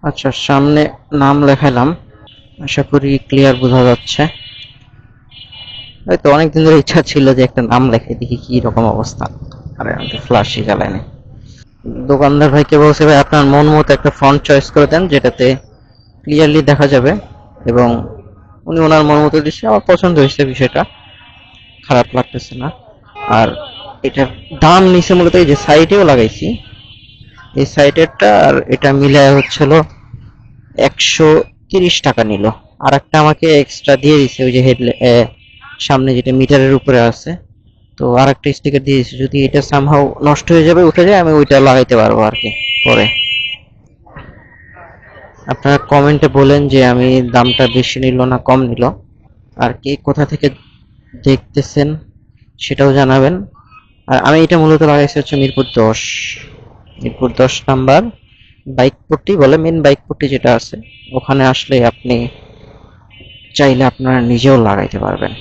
আচ্ছা, সামনে নাম লেখালাম, আশা করি ক্লিয়ার বোঝা যাচ্ছে। হয়তো অনেকদিন ধরে ইচ্ছা ছিল যে একটা নাম লেখে দেখি কি রকম অবস্থা। আরে আমি তো ফ্ল্যাশই জ্বালাইনি। দোকানদার ভাইকে বলছে ভাই আপনার মন মতো একটা ফন্ট চয়েস করে দেন যেটাতে ক্লিয়ারলি দেখা যাবে, এবং উনি ওনার মন মতো দিচ্ছে, আমার পছন্দ হয়েছে বিষয়টা, খারাপ লাগতেছে না। আর এটার দাম নিচে মূলত এই যে সাইডেও লাগাইছি, এই সাইডেরটা আর এটা মিলায় হচ্ছিল 130 টাকা নিল। আর একটা আমাকে এক্সট্রা দিয়ে দিছে ওই যে সামনে যেটা মিটারের উপরে আছে, তো আর একটা স্টিকার দিয়ে দিছে, যদি এটা সামহাও নষ্ট হয়ে যাবে উঠে যায় আমি ওইটা লাগাইতে পারবো আর কি পরে। আপনারা কমেন্টে বলেন যে আমি দামটা বেশি নিল না কম নিল, আর কে কোথা থেকে দেখতেছেন সেটাও জানাবেন। আর আমি এটা মূলত লাগাইছি হচ্ছে মিরপুর 10 নাম্বার বাইক পট্টি বলে, মেন বাইক পট্টি যেটা আছে, ওখানে আসলে আপনি চাইলে আপনারা নিজেও লাগাইতে পারবেন।